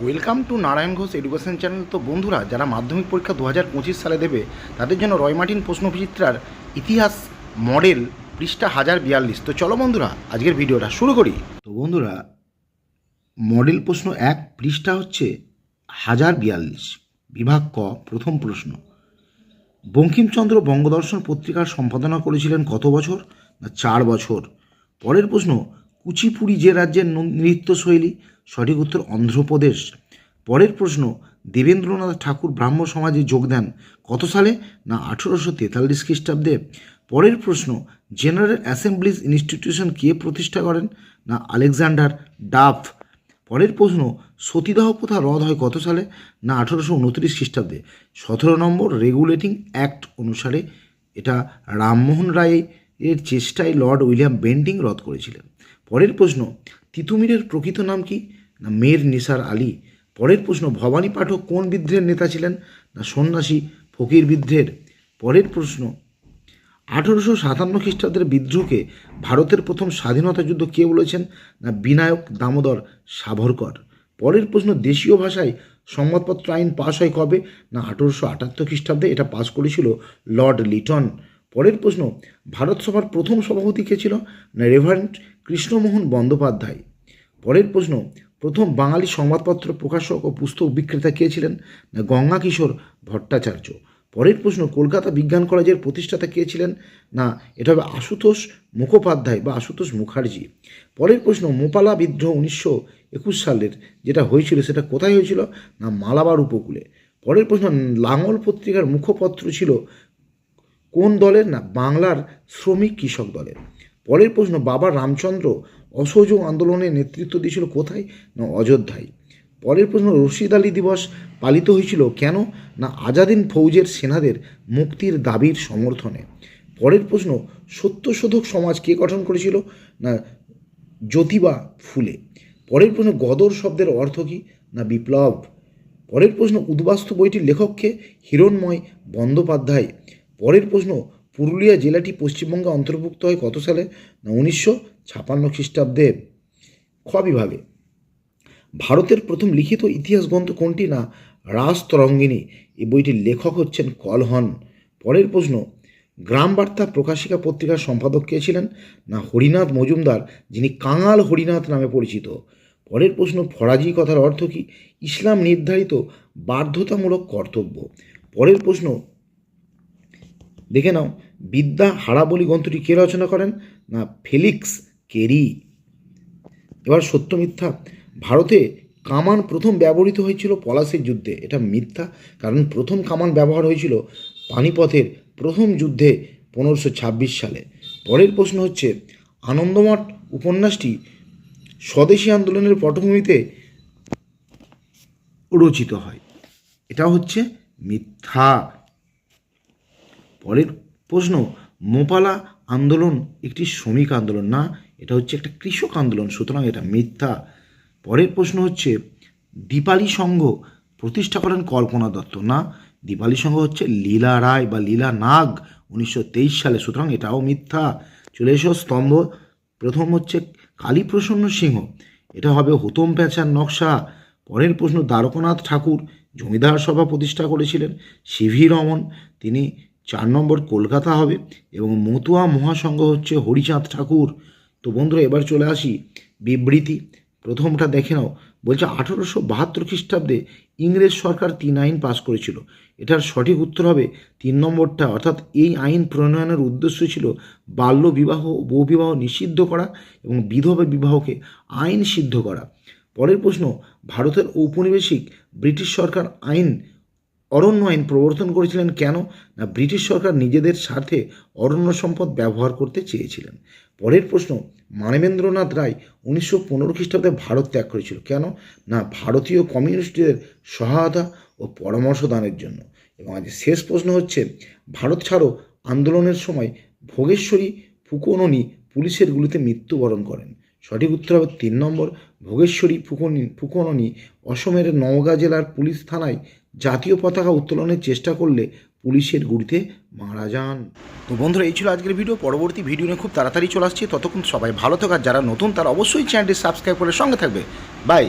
Welcome to Narayan Ghosh education channel. তো বন্ধুরা, যারা মাধ্যমিক পরীক্ষা 2025 সালে দেবে তাদের জন্য রয় মার্টিন প্রশ্নবিচিত্রার ইতিহাস মডেল পৃষ্ঠা 1042। তো চলো বন্ধুরা, আজকের ভিডিওটা শুরু করি। তো বন্ধুরা, মডেল প্রশ্ন 1 পৃষ্ঠা হচ্ছে 1042, বিভাগ ক, প্রথম প্রশ্ন। বঙ্কিমচন্দ্র বঙ্গদর্শন পত্রিকার সম্পাদনা করেছিলেন কত বছর? না 4 বছর। পরের প্রশ্ন, কুচিপুড়ি যে রাজ্যের নৃত্যশৈলী? সঠিক উত্তর অন্ধ্রপ্রদেশ। পরের প্রশ্ন, দেবেন্দ্রনাথ ঠাকুর ব্রাহ্ম সমাজে যোগ দেন কত সালে? না 1843 খ্রিস্টাব্দে। পরের প্রশ্ন, জেনারেল অ্যাসেম্বলিজ ইনস্টিটিউশন কে প্রতিষ্ঠা করেন? না আলেকজান্ডার ডাফ। পরের প্রশ্ন, সতীদাহ প্রথা রদ হয় কত সালে? না 1829 খ্রিস্টাব্দে। 17 নম্বর, রেগুলেটিং অ্যাক্ট অনুসারে এটা রামমোহন রায়ের চেষ্টায় লর্ড উইলিয়াম বেন্টিং রদ করেছিলেন। পরের প্রশ্ন, তিতুমিরের প্রকৃত নাম কি? না মীর নিসার আলী। পরের প্রশ্ন, ভবানী পাঠক কোন বিদ্রোহের নেতা ছিলেন? না সন্ন্যাসী ফকির বিদ্রোহের। পরের প্রশ্ন, 1857 খ্রিস্টাব্দের বিদ্রোহকে ভারতের প্রথম স্বাধীনতা যুদ্ধ কে বলেছেন? না বিনায়ক দামোদর সাভারকর। পরের প্রশ্ন, দেশীয় ভাষায় সংবাদপত্র আইন পাশ হয় কবে? না 1878 খ্রিস্টাব্দে। এটা পাশ করেছিল লর্ড লিটন। পরের প্রশ্ন, ভারত সভার প্রথম সভাপতি কে ছিল? না রেভারেন্ড কৃষ্ণমোহন বন্দ্যোপাধ্যায়। পরের প্রশ্ন, প্রথম বাঙালি সংবাদপত্র প্রকাশক ও পুস্তক বিক্রেতা কে ছিলেন? না গঙ্গা কিশোর ভট্টাচার্য। পরের প্রশ্ন, কলকাতা বিজ্ঞান কলেজের প্রতিষ্ঠাতা কে ছিলেন? না এটা হবে আশুতোষ মুখোপাধ্যায় বা আশুতোষ মুখার্জি। পরের প্রশ্ন, মোপালা বিদ্রোহ 1921 সালের যেটা হয়েছিল সেটা কোথায় হয়েছিল? না মালাবার উপকূলে। পরের প্রশ্ন, লাঙল পত্রিকার মুখপত্র ছিল কোন দলের? না বাংলার শ্রমিক কৃষক দলের। পরের প্রশ্ন, বাবা রামচন্দ্র অসহযোগ আন্দোলনের নেতৃত্ব দিয়েছিল কোথায়? না অযোধ্যায়। পরের প্রশ্ন, রশিদ আলী দিবস পালিত হয়েছিল কেন? না আজাদিন ফৌজের সেনাদের মুক্তির দাবির সমর্থনে। পরের প্রশ্ন, সত্যশোধক সমাজ কে গঠন করেছিল? না জ্যোতিবা ফুলে। পরের প্রশ্ন, গদর শব্দের অর্থ কী? না বিপ্লব। পরের প্রশ্ন, উদ্বাস্তু বইটির লেখককে? হিরণময় বন্দ্যোপাধ্যায়। পরের প্রশ্ন, পুরুলিয়া জেলাটি পশ্চিমবঙ্গে অন্তর্ভুক্ত হয় কত সালে? না 1956 খ্রিস্টাব্দে। খ বিভাগে, ভারতের প্রথম লিখিত ইতিহাস গ্রন্থ কোনটি? না রাসতরঙ্গিনী। এই বইটির লেখক হচ্ছেন কলহন। পরের প্রশ্ন, গ্রাম বার্তা প্রকাশিকা পত্রিকার সম্পাদক কে ছিলেন? না হরিনাথ মজুমদার, যিনি কাঙাল হরিনাথ নামে পরিচিত। পরের প্রশ্ন, ফরাজি কথার অর্থ কী? ইসলাম নির্ধারিত বাধ্যতামূলক কর্তব্য। পরের প্রশ্ন দেখে নাও, বিদ্যা হারাবলি গ্রন্থটি কে রচনা করেন? না ফেলিক্স কেরি। এবার সত্য মিথ্যা। ভারতে কামান প্রথম ব্যবহৃত হয়েছিল পলাশির যুদ্ধে। এটা মিথ্যা, কারণ প্রথম কামান ব্যবহার হয়েছিল পানিপথের প্রথম যুদ্ধে 1526 সালে। পরের প্রশ্ন হচ্ছে, আনন্দমঠ উপন্যাসটি স্বদেশী আন্দোলনের পটভূমিতে রচিত হয়। এটা হচ্ছে মিথ্যা। পরের প্রশ্ন, মোপালা আন্দোলন একটি শ্রমিক আন্দোলন। না, এটা হচ্ছে একটা কৃষক আন্দোলন, সুতরাং এটা মিথ্যা। পরের প্রশ্ন হচ্ছে, দীপালি সংঘ প্রতিষ্ঠা করেন কল্পনা দত্ত। না, দীপালি সংঘ হচ্ছে লীলা রায় বা লীলা নাগ 1923 সালে, সুতরাং এটাও মিথ্যা। চলে এসো স্তম্ভ। প্রথম হচ্ছে কালীপ্রসন্ন সিংহ, এটা হবে হুতম প্যাঁচার নকশা। পরের প্রশ্ন, দ্বারকানাথ ঠাকুর জমিদার সভা প্রতিষ্ঠা করেছিলেন। সিভি রমন, তিনি 4 নম্বর কলকাতা হবে। এবং মতুয়া মহাসংঘ হচ্ছে হরিচাঁদ ঠাকুর। তো বন্ধুরা, এবার চলে আসি বিবৃতি। প্রথমটা দেখে নাও, বলছে 1872 খ্রিস্টাব্দে ইংরেজ সরকার 3 আইন পাস করেছিল। এটার সঠিক উত্তর হবে 3 নম্বরটা, অর্থাৎ এই আইন প্রণয়নের উদ্দেশ্য ছিল বাল্য বিবাহ ও বহুবিবাহ নিষিদ্ধ করা এবং বিধবা বিবাহকে আইন সিদ্ধ করা। পরের প্রশ্ন, ভারতের ঔপনিবেশিক ব্রিটিশ সরকার অরণ্য আইন প্রবর্তন করেছিলেন কেন? না ব্রিটিশ সরকার নিজেদের স্বার্থে অরণ্য সম্পদ ব্যবহার করতে চেয়েছিলেন। পরের প্রশ্ন, মানবেন্দ্রনাথ রায় 1915 খ্রিস্টাব্দে ভারত ত্যাগ করেছিল কেন? না ভারতীয় কমিউনিস্টদের সহায়তা ও পরামর্শ দানের জন্য। এবং আজ শেষ প্রশ্ন হচ্ছে, ভারত ছাড়ো আন্দোলনের সময় ভোগেশ্বরী ফুকননি পুলিশের গুলিতে মৃত্যুবরণ করেন। সঠিক উত্তর হবে 3 নম্বর, ভোগেশ্বরী ফুকননি অসমের নওগাঁ জেলার পুলিশ থানায় জাতীয় পতাকা উত্তোলনের চেষ্টা করলে পুলিশের গুলিতে মারা যান। তো বন্ধুরা, এই ছিল আজকের ভিডিও। পরবর্তী ভিডিও নিয়ে খুব তাড়াতাড়ি চলে আসছে। ততক্ষণ সবাই ভালো থাকার, যারা নতুন তারা অবশ্যই চ্যানেলটি সাবস্ক্রাইব করে সঙ্গে থাকবে। বাই।